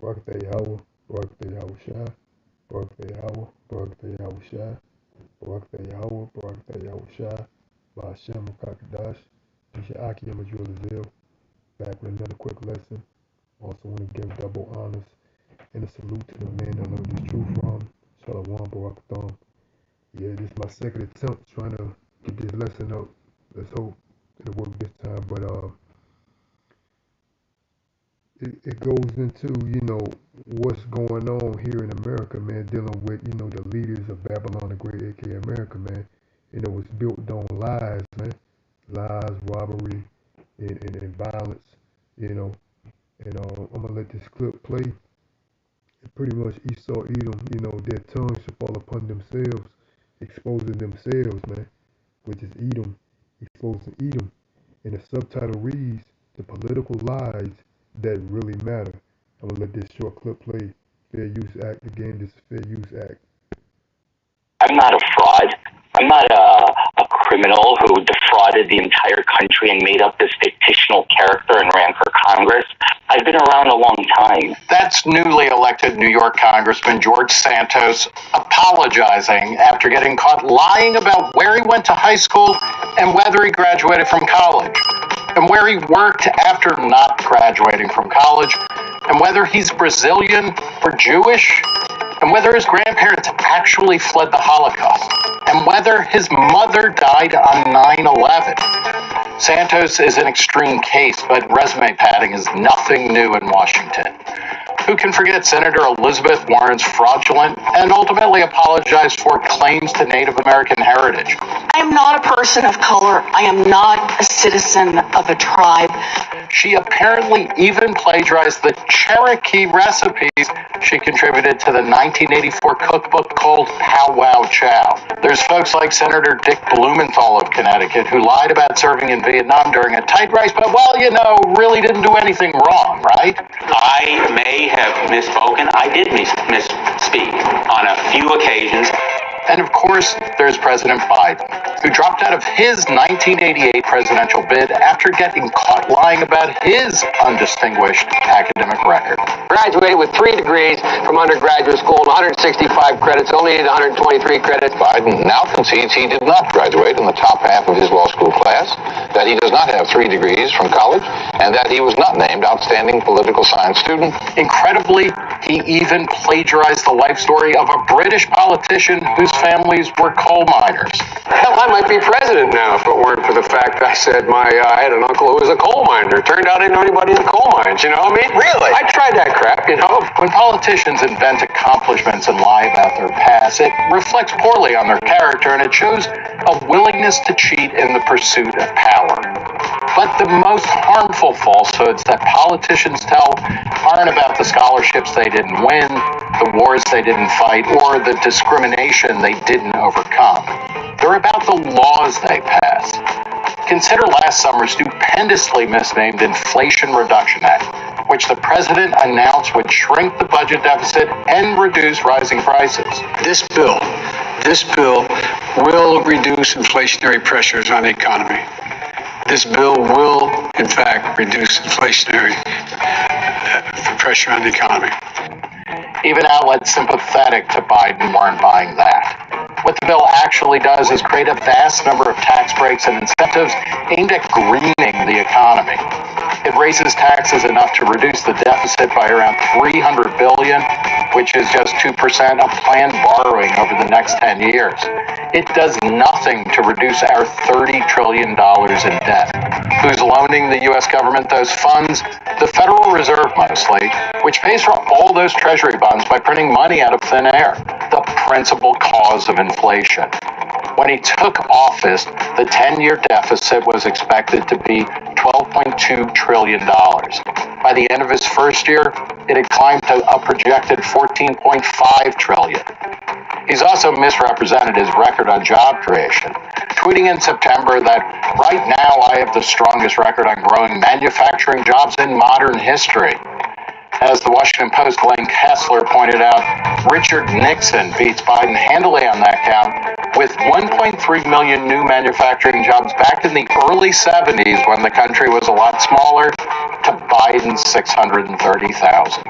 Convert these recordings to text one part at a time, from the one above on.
Barakatah Yahweh, Barakatah Yahweh Shai, Barakatah Yahweh, Barakatah Yahweh Shai, Barakatah Yahweh, Barakatah Yahweh Shai, Ba'ashem Kakadash, Isha'aki Amajul back with another quick lesson. Also want to give double honors and a salute to the man I learned this truth from, Shalom Barakatham. Yeah, this is my second attempt trying to get this lesson up. Let's hope it'll work this time, but it goes into, what's going on here in America, man, dealing with, the leaders of Babylon the Great, aka America, man. It's built on lies, man. Lies, robbery, and violence, you know. And I'm gonna let this clip play. And pretty much Esau, Edom, their tongues shall fall upon themselves, exposing themselves, man, which is Edom, exposing Edom. And the subtitle reads, "The Political Lies That Really Matter." I'm gonna let this short clip play. Fair Use Act. Again, this is Fair Use Act. I'm not a fraud. I'm not a criminal who defrauded the entire country and made up this fictional character and ran for Congress. I've been around a long time. That's newly elected New York Congressman George Santos apologizing after getting caught lying about where he went to high school and whether he graduated from college, and where he worked after not graduating from college, and whether he's Brazilian or Jewish, and whether his grandparents actually fled the Holocaust, and whether his mother died on 9/11. Santos is an extreme case, but resume padding is nothing new in Washington. Who can forget Senator Elizabeth Warren's fraudulent and ultimately apologized for claims to Native American heritage? I am not a person of color. I am not a citizen of a tribe. She apparently even plagiarized the Cherokee recipes she contributed to the 1984 cookbook called Pow Wow Chow. There's folks like Senator Dick Blumenthal of Connecticut who lied about serving in Vietnam during a tight race, but, really didn't do anything wrong, right? I may have misspoken. I did misspeak on a few occasions. And of course, there's President Biden, who dropped out of his 1988 presidential bid after getting caught lying about his undistinguished academic record. Graduated with 3 degrees from undergraduate school and 165 credits, only needed 123 credits. Biden now concedes he did not graduate in the top half of his law school class, that he does not have 3 degrees from college, and that he was not named outstanding political science student. Incredibly, he even plagiarized the life story of a British politician whose families were coal miners. Hell, I might be president now if it weren't for the fact I said I had an uncle who was a coal miner. Turned out I didn't know anybody in the coal mines, Really? I tried that crap, When politicians invent accomplishments and lie about their past, it reflects poorly on their character, and it shows a willingness to cheat in the pursuit of power. But the most harmful falsehoods that politicians tell aren't about the scholarships they didn't win, the wars they didn't fight, or the discrimination they didn't overcome. They're about the laws they pass. Consider last summer's stupendously misnamed Inflation Reduction Act, which the president announced would shrink the budget deficit and reduce rising prices. This bill will reduce inflationary pressures on the economy. This bill will, in fact, reduce inflationary pressure on the economy. Even outlets sympathetic to Biden weren't buying that. What the bill actually does is create a vast number of tax breaks and incentives aimed at greening the economy. It raises taxes enough to reduce the deficit by around $300 billion, which is just 2% of planned borrowing over the next 10 years. It does nothing to reduce our $30 trillion in debt. Who's loaning the U.S. government those funds? The Federal Reserve mostly, which pays for all those treasury bonds by printing money out of thin air, the principal cause of inflation. When he took office, the 10-year deficit was expected to be $12.2 trillion. By the end of his first year, it had climbed to a projected $14.5 trillion. He's also misrepresented his record on job creation, tweeting in September that right now I have the strongest record on growing manufacturing jobs in modern history. As the Washington Post Glenn Kessler pointed out, Richard Nixon beats Biden handily on that count, with 1.3 million new manufacturing jobs back in the early 70s when the country was a lot smaller, to Biden's 630,000.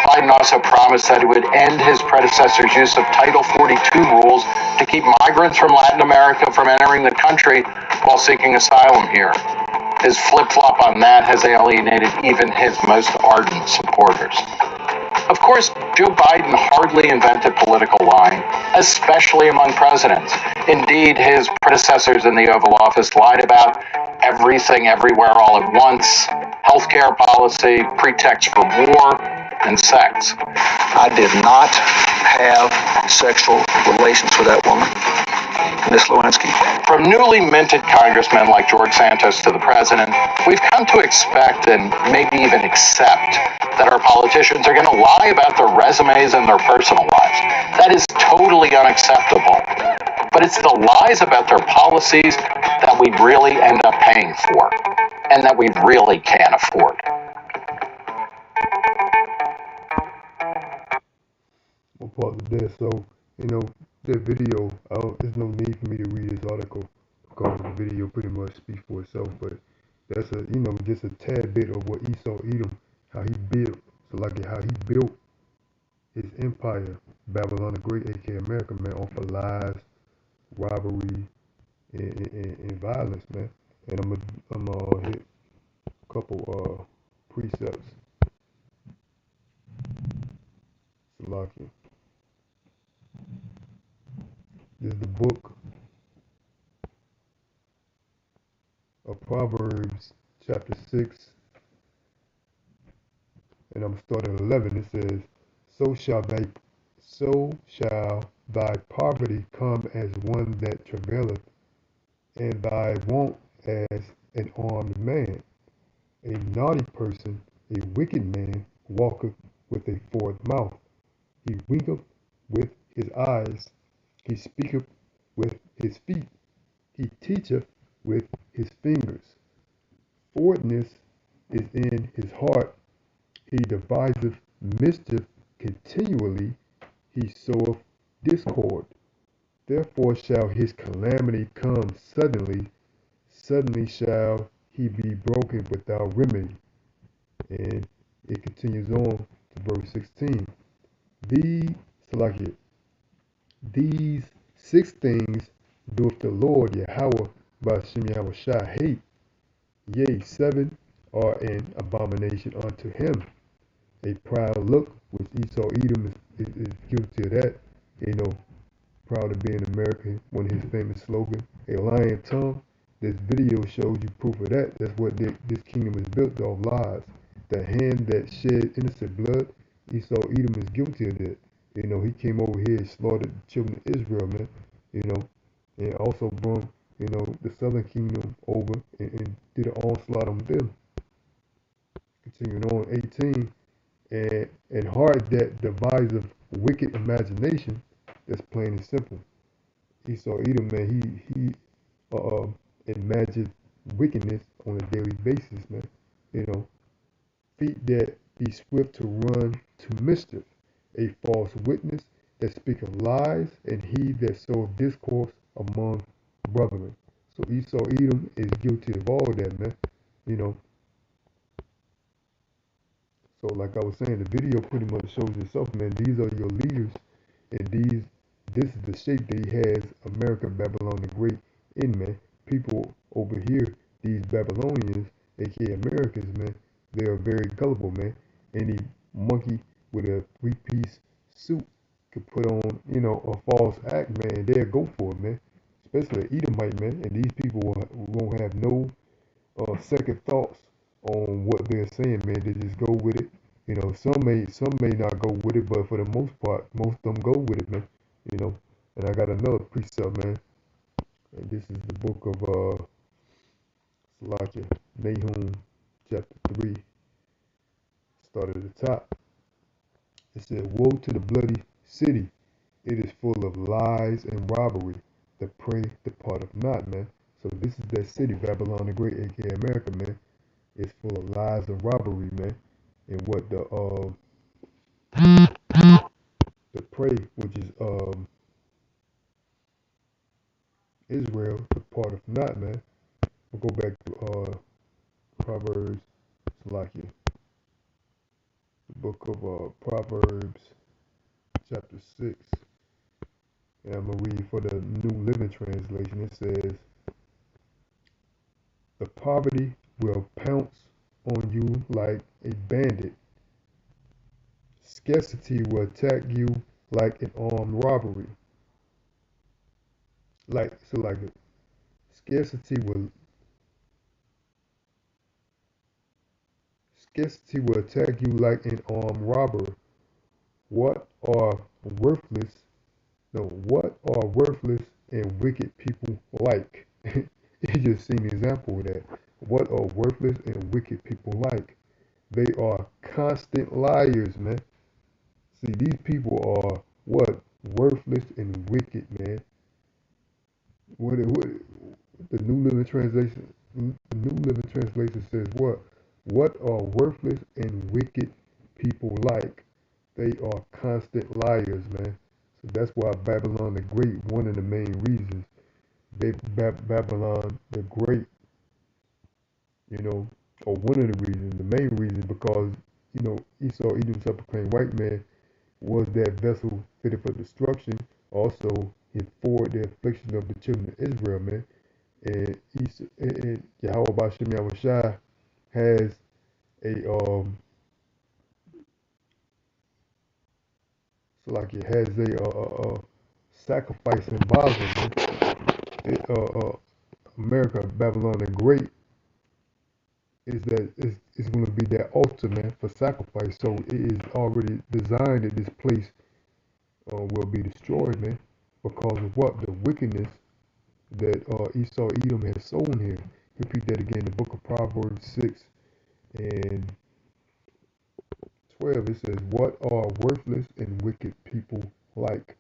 Biden also promised that he would end his predecessor's use of Title 42 rules to keep migrants from Latin America from entering the country while seeking asylum here. His flip-flop on that has alienated even his most ardent supporters. Of course, Joe Biden hardly invented political lying, especially among presidents. Indeed, his predecessors in the Oval Office lied about everything everywhere all at once: healthcare policy, pretext for war, and sex. I did not have sexual relations with that woman, Ms. Lewinsky. From newly minted congressmen like George Santos to the president, we've come to expect and maybe even accept that our politicians are going to lie about their resumes and their personal lives. That is totally unacceptable. But it's the lies about their policies that we really end up paying for, and that we really can't afford. What part of that? So, that video, there's no need for me to read this article because the video pretty much speaks for itself. But that's just a tad bit of what Esau Edom, how he built, how he built his empire, Babylon the Great, aka America, man, off of lies, robbery, and violence, man. And I'm gonna hit a couple precepts. Salakia. This is the book of Proverbs, chapter 6, and I'm starting at 11. It says, so shall thy poverty come as one that travaileth, and thy want as an armed man. A naughty person, a wicked man, walketh with a forward mouth. He winketh with his eyes. He speaketh with his feet. He teacheth with his fingers. Forwardness is in his heart. He deviseth mischief continually. He soweth discord. Therefore shall his calamity come suddenly. Suddenly shall he be broken without remedy. And it continues on to verse 16. These 6 things doeth the Lord Yahweh Ba'ashem Yahushua hate. Yea, 7 are an abomination unto him. A proud look, which Esau Edom is guilty of that. Proud of being American, one of his famous slogans. A lying tongue. This video shows you proof of that. That's what this kingdom is built off, lies. The hand that shed innocent blood, Esau Edom is guilty of that. He came over here and slaughtered the children of Israel, man. And also brought, the southern kingdom over and did an onslaught on them. Continuing on, 18. And heart that deviseth wicked imagination. That's plain and simple. Esau Edom, man, he imagines wickedness on a daily basis, man. Feet that be swift to run to mischief, a false witness that speaketh lies, and he that soweth discourse among brethren. So Esau Edom is guilty of all that, man. So like I was saying, the video pretty much shows itself, man. These are your leaders, and this is the shape that he has America, Babylon the Great in, man. People over here, these Babylonians, aka Americans, man, they are very gullible, man. Any monkey with a 3-piece suit could put on, a false act, man, they'll go for it, man. Especially an Edomite, man. And these people won't have no second thoughts on what they're saying, man. They just go with it. Some may not go with it, but for the most part, most of them go with it, man. And I got another precept, man. And this is the book of Salakia, Nahum, chapter 3. Start at the top. It said, woe to the bloody city. It is full of lies and robbery. The prey departeth not, man. So this is that city, Babylon the Great, aka America, man. It's full of lies and robbery, man. And what the prey, which is Israel, departeth not, man. We'll go back to Proverbs, Salakia, book of Proverbs, chapter 6, and I'm going to read for the New Living Translation. It says, the poverty will pounce on you like a bandit. Scarcity will attack you like an armed robbery. Like scarcity will scarcity will attack you like an armed robber. What are worthless? No, what are worthless and wicked people like? You just seen an example of that. What are worthless and wicked people like? They are constant liars, man. See, these people are what? Worthless and wicked, man. What the New Living Translation says what? What are worthless and wicked people like? They are constant liars, man. So that's why Babylon the Great, one of the main reasons, Babylon the Great, you know, or one of the reasons, the main reason, because, Esau, Edom's self-proclaimed white man, was that vessel fitted for destruction. Also, he forwarded the affliction of the children of Israel, man. And Yahweh Bashem Yahushai has a sacrifice in Basel, man. America, Babylon the Great, is going to be that altar, man, for sacrifice. So it is already designed that this place will be destroyed, man, because of what? The wickedness that Esau Edom has sown here. Repeat that again. The book of Proverbs 6 and 12. It says, what are worthless and wicked people like?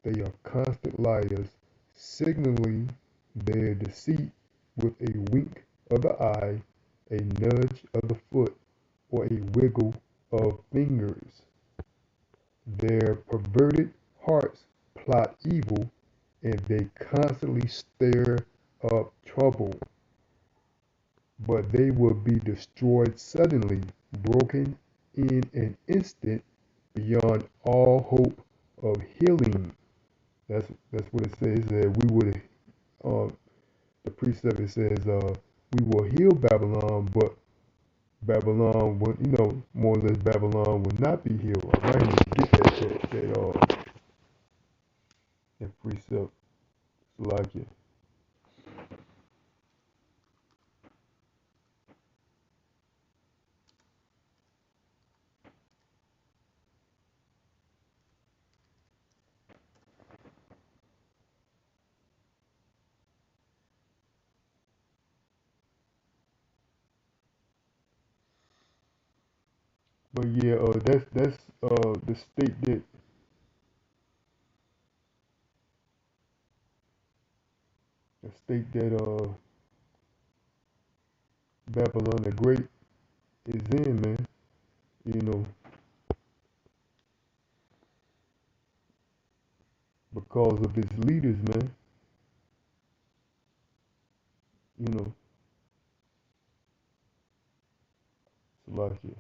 They are constant liars, signaling their deceit with a wink of the eye, a nudge of the foot, or a wiggle of fingers. Their perverted hearts plot evil, and they constantly stir up trouble. But they will be destroyed suddenly, broken in an instant, beyond all hope of healing. That's what it says. That we would, the precept it says, we will heal Babylon, but Babylon will, more or less Babylon will not be healed. I might need to get that precept. It's like it. But yeah, that's the state that Babylon the Great is in, man. You know, because of its leaders, man. You know, it's like it.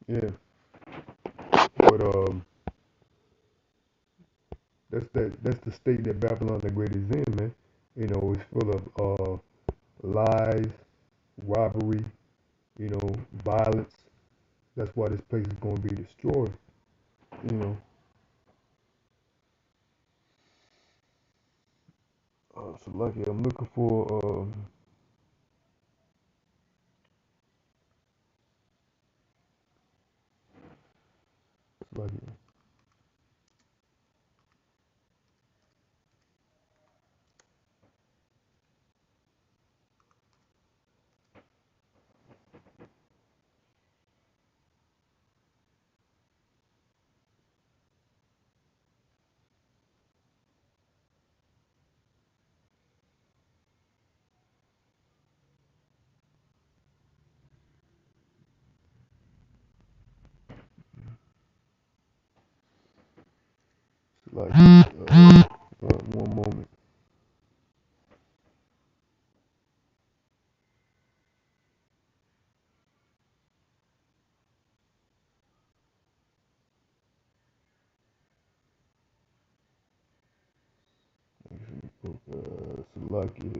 Yeah, but that's the state that Babylon the Great is in, man. It's full of lies, robbery, violence. That's why this place is going to be destroyed. You know, so lucky. I'm looking for lucky. like one moment. Salaki.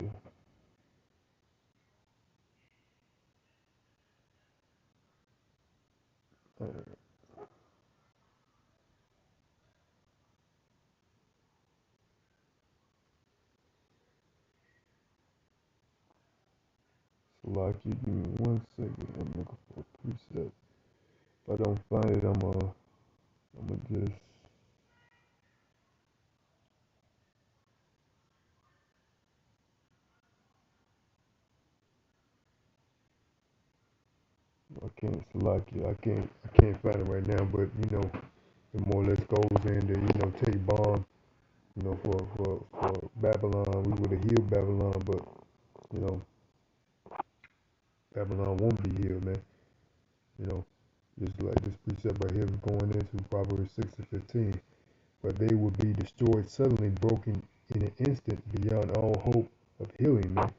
Salaki, give me 1 second. I'm looking for a preset. If I don't find it, I'm just. I can't Salaki. I can't find it right now. But it more or less goes into take bomb. For Babylon, we would have healed Babylon, but you know Babylon won't be healed, man. You know, just like this precept right here is going into Proverbs 6:15. But they will be destroyed suddenly, broken in an instant, beyond all hope of healing, man.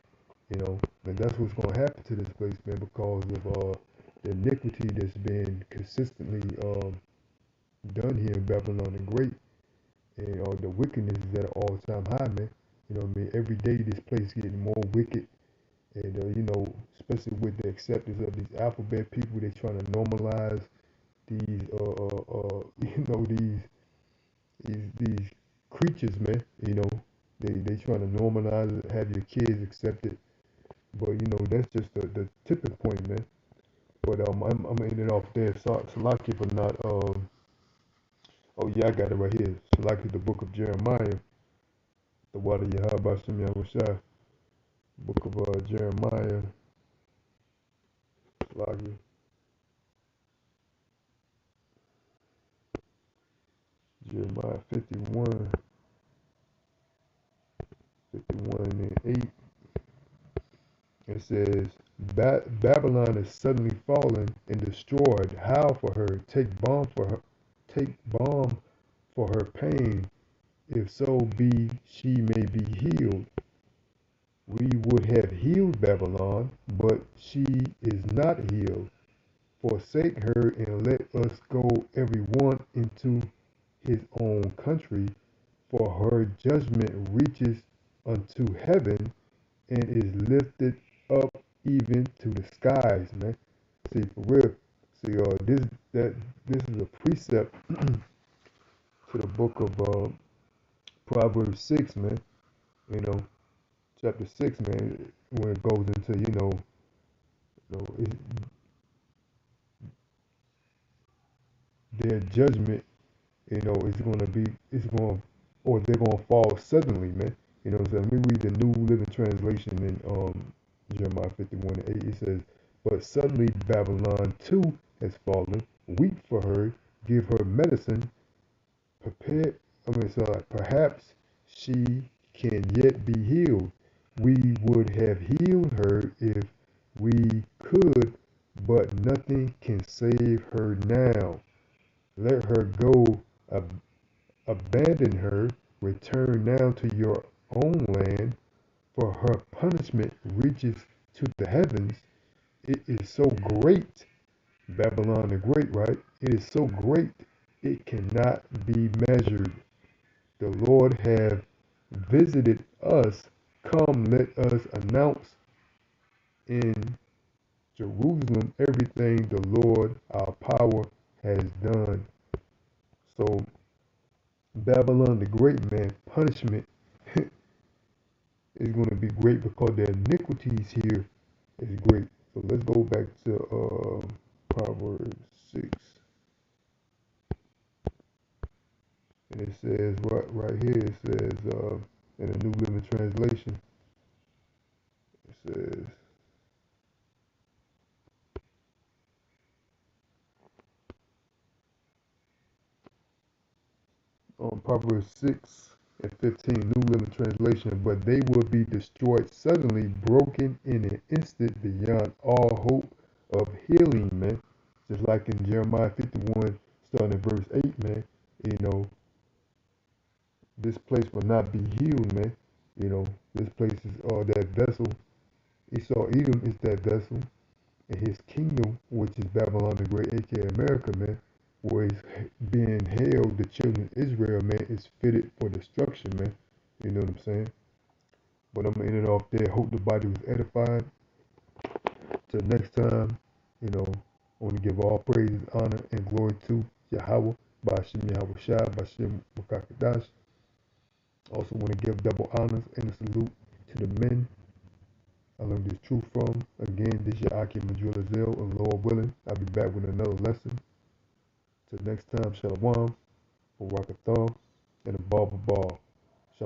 And that's what's going to happen to this place, man, because of the iniquity that's been consistently done here in Babylon the Great, and the wickedness is at an all-time high, man. You know what I mean? Every day this place getting more wicked, and especially with the acceptance of these alphabet people, they're trying to normalize these, these creatures, man. They trying to normalize it, have your kids accept it, but that's just the tipping point, man. But I'm ending off there. Salaki for not oh yeah, I got it right here. Salaki, the book of Jeremiah, the water Yahabashim Yahushua, book of Jeremiah, Salaki, Jeremiah 51 and 8. It says, Babylon is suddenly fallen and destroyed. Howl for her, take balm for her pain. If so be she may be healed. We would have healed Babylon, but she is not healed. Forsake her and let us go every one into his own country, for her judgment reaches unto heaven and is lifted up even to the skies, man. See, for real. See, this is a precept to the book of Proverbs 6, man. You know, chapter 6, man, when it goes into their judgment, it's going, or they're going to fall suddenly, man. So let me read the New Living Translation in Jeremiah 51 and 8. It says, but suddenly Babylon too has fallen. Weep for her, give her medicine, prepare. So like, perhaps she can yet be healed. We would have healed her if we could, but nothing can save her now. Let her go, abandon her, return now to your own land, for her punishment reaches to the heavens. It is so great, Babylon the Great, right? It is so great, it cannot be measured. The Lord have visited us. Come, let us announce in Jerusalem everything the Lord our power has done. So Babylon the Great, man, punishment is going to be great because their iniquities here is great. So let's go back to Proverbs 6. And it says, right here, it says, in the New Living Translation, it says, Proverbs 6 and 15, New Living Translation, but they will be destroyed suddenly, broken in an instant beyond all hope of healing, man. Just like in Jeremiah 51, starting at verse 8, man. You know, This place will not be healed, man. You know, this place is that vessel. Esau Edom is that vessel, and his kingdom, which is Babylon the Great, aka America, man, where it's being held, the children of Israel, man, is fitted for destruction, man. You know what I'm saying? But I'm gonna end it off there. Hope the body was edified. Till next time, you know, I want to give all praise, honor, and glory to Yahweh, Bashim Yahweh Shai, Bashim Wakakadash. Also want to give double honors and a salute to the men I learned this truth from. Again, this is your Aki Madrazel, and Lord willing, I'll be back with another lesson. Till next time, Shalom, Barakathal, and a Baba Ball.